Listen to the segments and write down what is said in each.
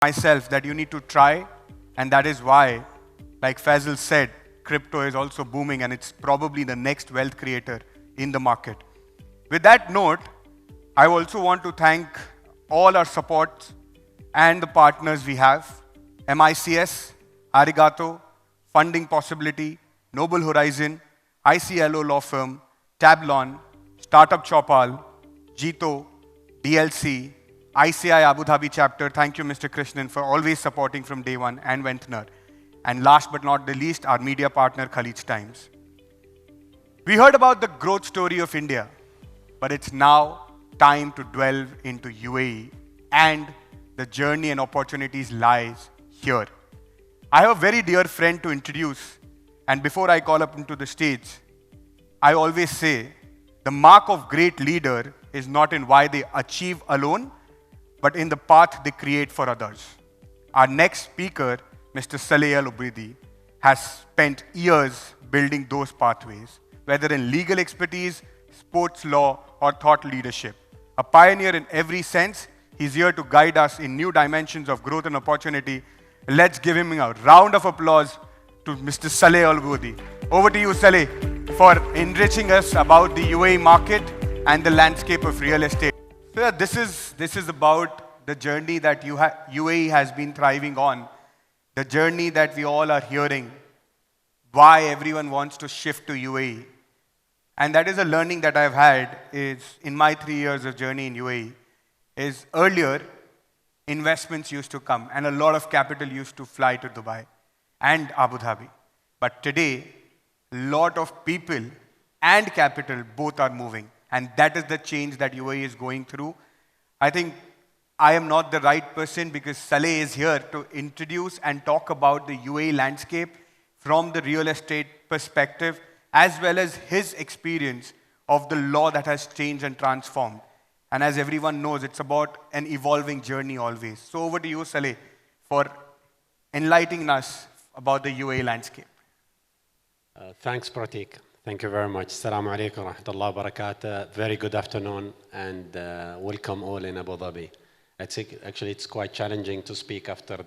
myself that you need to try, and that is why, like Faisal said, crypto is also booming and it's probably the next wealth creator in the market. With that note, I also want to thank all our support and the partners we have: MICS, Arigato, Funding Possibility, Noble Horizon, ICLO Law Firm, Tablon, Startup Chopal, Jito, DLC, ICI Abu Dhabi chapter. Thank you, Mr. Krishnan, for always supporting from day one, and Ventnor. And last but not the least, our media partner, Khalij Times. We heard about the growth story of India, but it's now time to delve into UAE, and the journey and opportunities lies here. I have a very dear friend to introduce, and before I call up into the stage, I always say the mark of great leader is not in why they achieve alone, but in the path they create for others. Our next speaker, Mr. Saleh Alobeidli, has spent years building those pathways, whether in legal expertise, sports law, or thought leadership. A pioneer in every sense, he's here to guide us in new dimensions of growth and opportunity. Let's give him a round of applause to Mr. Saleh Alobeidli. Over to you, Saleh, for enriching us about the UAE market and the landscape of real estate. So yeah, this is about the journey that UAE has been thriving on. The journey that we all are hearing, why everyone wants to shift to UAE. And that is a learning that I've had is in my 3 years of journey in UAE, is earlier investments used to come and a lot of capital used to fly to Dubai and Abu Dhabi. But today, a lot of people and capital both are moving. And that is the change that UAE is going through. I think I am not the right person because Saleh is here to introduce and talk about the UAE landscape from the real estate perspective, as well as his experience of the law that has changed and transformed. And as everyone knows, it's about an evolving journey always. So over to you, Saleh, for enlightening us about the UAE landscape. Thanks, Pratik. Thank you very much. Assalamu alaikum wa rahmatullahi wa barakatuh. Very good afternoon and welcome all in Abu Dhabi. Actually, it's quite challenging to speak after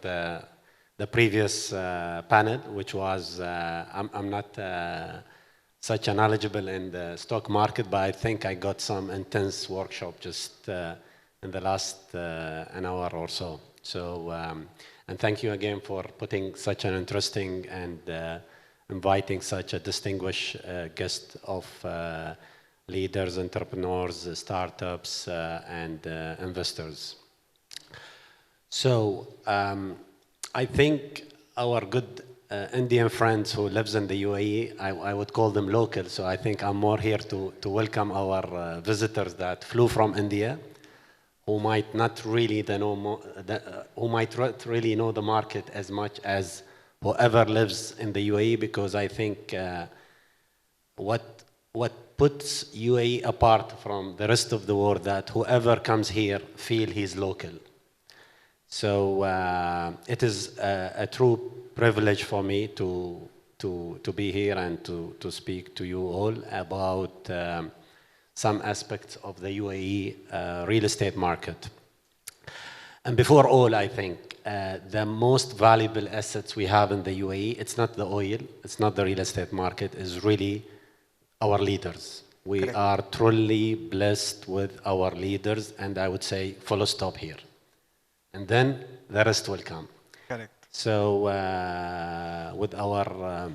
the previous panel, which was, I'm not such knowledgeable in the stock market, but I think I got some intense workshop just in the last an hour or so. So, and thank you again for putting such an interesting and inviting such a distinguished guest of leaders, entrepreneurs, startups, and investors. So I think our good Indian friends who lives in the UAE, I would call them local. So I think I'm more here to welcome our visitors that flew from India, who might not really really know the market as much as whoever lives in the UAE, because I think what puts UAE apart from the rest of the world, that whoever comes here feel he's local. So it is a true privilege for me to be here and to speak to you all about some aspects of the UAE real estate market. And before all, I think the most valuable assets we have in the UAE, it's not the oil, it's not the real estate market, is really our leaders. We are truly blessed with our leaders, and I would say full stop here. And then the rest will come. Correct. So with our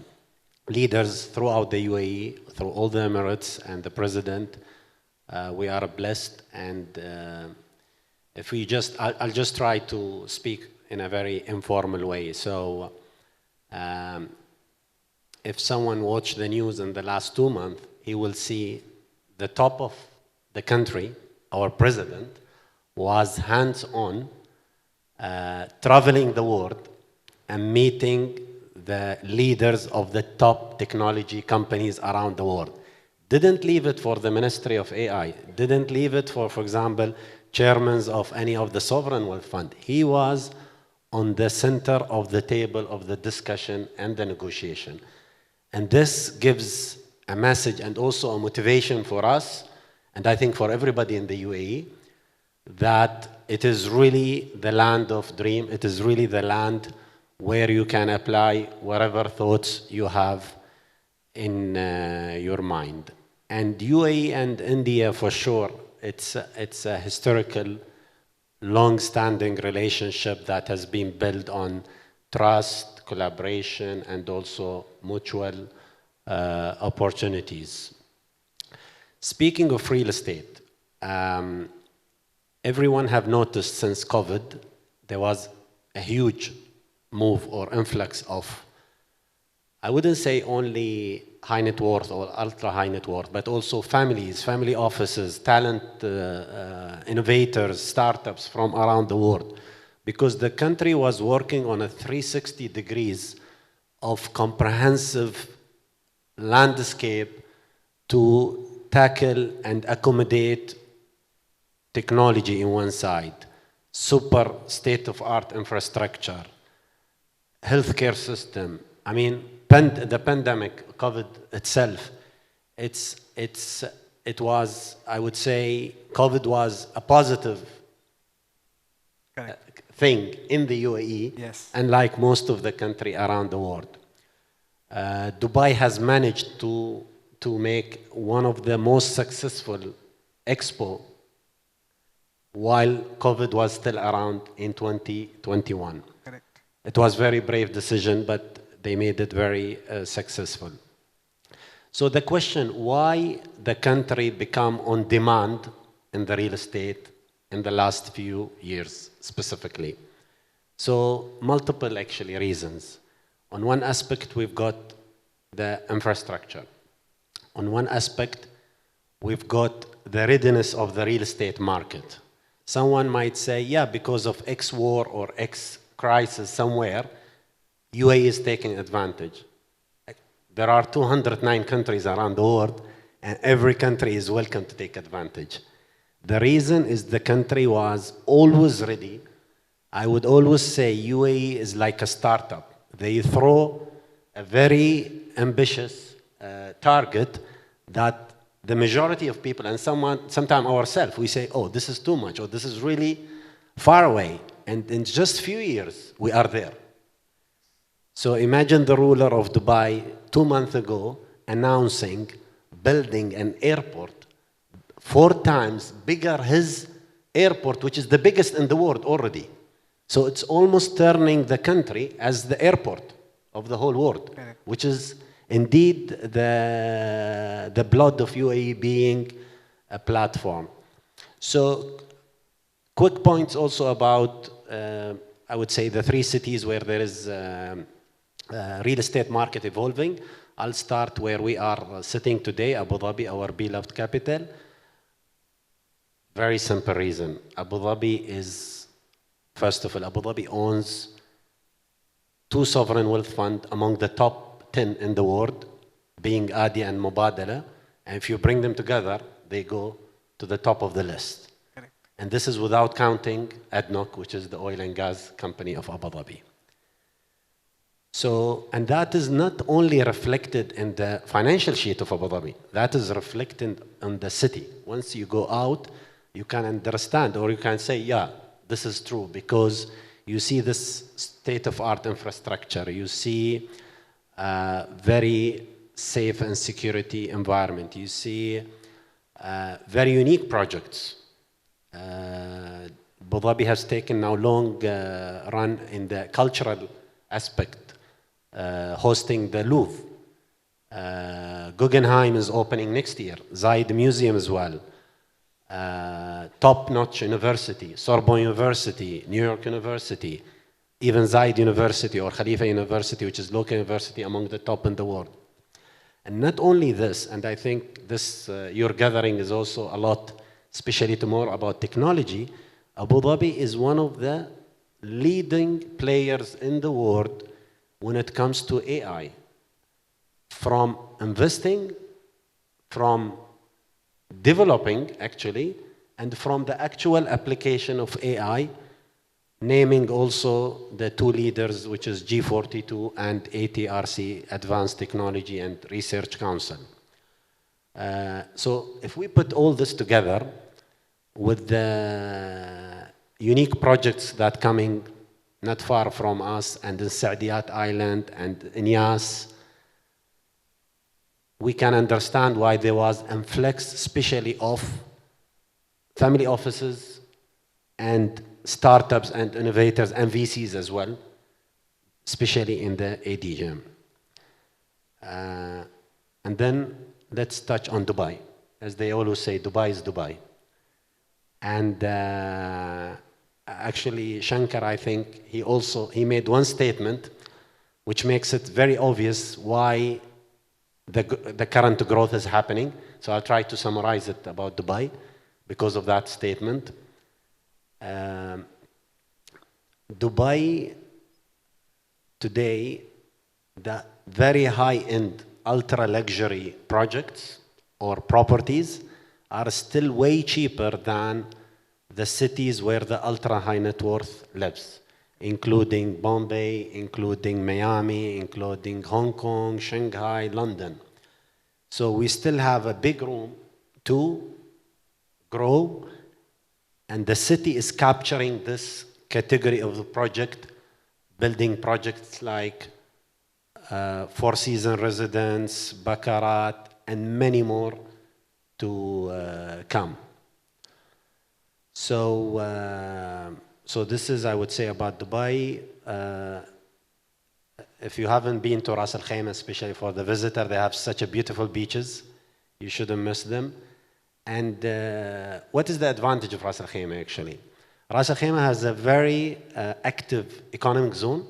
leaders throughout the UAE, through all the Emirates and the President, we are blessed. And if we I'll just try to speak in a very informal way. So if someone watched the news in the last 2 months, he will see the top of the country, our President, was hands-on, traveling the world and meeting the leaders of the top technology companies around the world. Didn't leave it for the Ministry of AI, didn't leave it for example, chairmen of any of the sovereign wealth fund. He was on the center of the table of the discussion and the negotiation. And this gives a message and also a motivation for us, and I think for everybody in the UAE, that it is really the land of dream. It is really the land where you can apply whatever thoughts you have in your mind. And UAE and India, for sure, it's a historical, long-standing relationship that has been built on trust, collaboration, and also mutual opportunities. Speaking of real estate, everyone have noticed since COVID, there was a huge move or influx of, I wouldn't say only high net worth or ultra high net worth, but also families, family offices, talent, innovators, startups from around the world. Because the country was working on a 360 degrees of comprehensive landscape to tackle and accommodate technology in one side, super state-of-art infrastructure, healthcare system. I mean, the pandemic, COVID itself, it was, I would say, COVID was a positive thing in the UAE, Yes. unlike most of the country around the world. Dubai has managed to make one of the most successful expo while COVID was still around in 2021. Correct. It was a very brave decision, but they made it very successful. So the question, why the country become on demand in the real estate in the last few years specifically? So multiple actually reasons. On one aspect, we've got the infrastructure. On one aspect, we've got the readiness of the real estate market. Someone might say, yeah, because of X war or X crisis somewhere, UAE is taking advantage. There are 209 countries around the world, and every country is welcome to take advantage. The reason is the country was always ready. I would always say UAE is like a startup. They throw a very ambitious target that the majority of people, and sometimes ourselves, we say, oh, this is too much, or this is really far away. And in just few years, we are there. So imagine the ruler of Dubai 2 months ago announcing building an airport 4 times bigger his airport, which is the biggest in the world already. So it's almost turning the country as the airport of the whole world, which is indeed the blood of UAE being a platform. So quick points also about, I would say, the 3 cities where there is real estate market evolving. I'll start where we are sitting today, Abu Dhabi, our beloved capital. Very simple reason. Abu Dhabi is, first of all, Abu Dhabi owns 2 sovereign wealth funds among the top 10 in the world, being Adi and Mubadala. And if you bring them together, they go to the top of the list. Correct. And this is without counting ADNOC, which is the oil and gas company of Abu Dhabi. So, and that is not only reflected in the financial sheet of Abu Dhabi, that is reflected in the city. Once you go out, you can understand, or you can say, yeah, this is true, because you see this state-of-art infrastructure, you see very safe and security environment, you see very unique projects. Abu Dhabi has taken now long run in the cultural aspect, hosting the Louvre. Guggenheim is opening next year, Zayed Museum as well. Top-notch university, Sorbonne University, New York University, even Zayed University or Khalifa University, which is local university among the top in the world. And not only this, and I think this, your gathering is also a lot, especially tomorrow, about technology. Abu Dhabi is one of the leading players in the world when it comes to AI. From investing, from developing actually, and from the actual application of AI, naming also the 2 leaders, which is G42 and ATRC, Advanced Technology and Research Council. So if we put all this together with the unique projects that coming not far from us, and in Saadiyat Island and in Yas, we can understand why there was an influx, especially of family offices and startups and innovators and VCs as well, especially in the ADGM. And then let's touch on Dubai. As they always say, Dubai is Dubai. And actually, Shankar, I think, he made one statement which makes it very obvious why the current growth is happening. So I'll try to summarize it about Dubai because of that statement. Dubai today, the very high-end, ultra-luxury projects or properties are still way cheaper than the cities where the ultra-high net worth lives, including Bombay, including Miami, including Hong Kong, Shanghai, London. So we still have a big room to grow, and the city is capturing this category of the project, building projects like Four Seasons Residence, Baccarat, and many more to come. So, so this is, I would say, about Dubai. If you haven't been to Ras Al Khaimah, especially for the visitor, they have such a beautiful beaches. You shouldn't miss them. And what is the advantage of Ras Al Khaimah, actually? Ras Al Khaimah has a very active economic zone.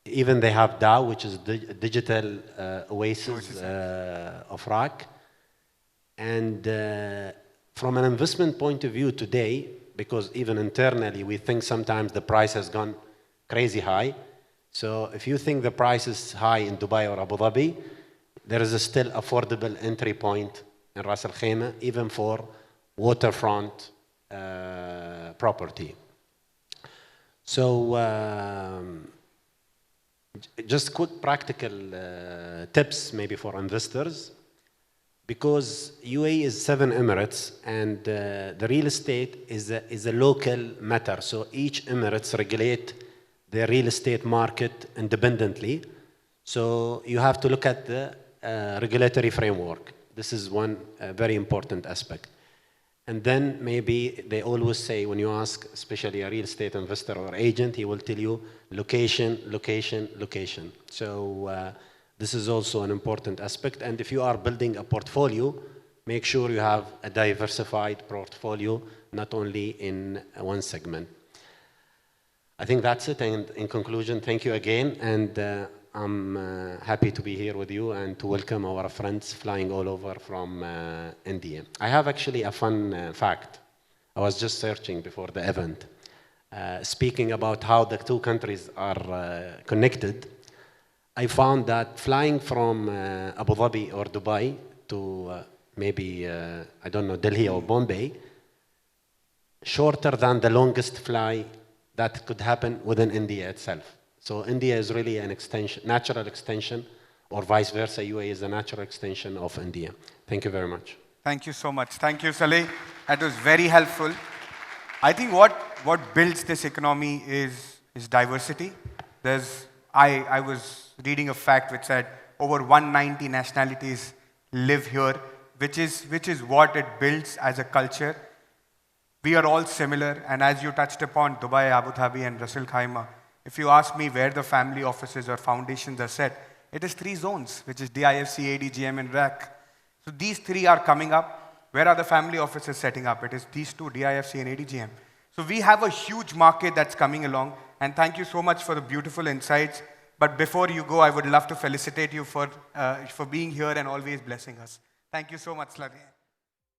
Even they have DAO, which is digital oasis of rock. And from an investment point of view today, because even internally we think sometimes the price has gone crazy high. So if you think the price is high in Dubai or Abu Dhabi, there is a still affordable entry point in Ras Al Khaimah, even for waterfront property. So just quick practical tips maybe for investors. Because UAE is 7 Emirates, and the real estate is a local matter. So each Emirates regulate their real estate market independently. So you have to look at the regulatory framework. This is one very important aspect. And then maybe they always say, when you ask, especially a real estate investor or agent, he will tell you location, location, location. So this is also an important aspect. And if you are building a portfolio, make sure you have a diversified portfolio, not only in one segment. I think that's it. And in conclusion, thank you again. And I'm happy to be here with you and to welcome our friends flying all over from India. I have actually a fun fact. I was just searching before the event, speaking about how the two countries are connected. I found that flying from Abu Dhabi or Dubai to maybe, I don't know, Delhi or Bombay, shorter than the longest fly that could happen within India itself. So India is really an extension, natural extension, or vice versa. UAE is a natural extension of India. Thank you very much. Thank you so much. Thank you, Saleh. That was very helpful. I think what builds this economy is diversity. I was reading a fact which said over 190 nationalities live here, which is what it builds as a culture. We are all similar, and as you touched upon Dubai, Abu Dhabi, and Ras Al Khaimah, if you ask me where the family offices or foundations are set, it is 3 zones, which is DIFC, ADGM, and RAC. So these 3 are coming up. Where are the family offices setting up? It is these 2, DIFC and ADGM. So we have a huge market that's coming along, and thank you so much for the beautiful insights. But before you go, I would love to felicitate you for being here and always blessing us. Thank you so much, Saleh.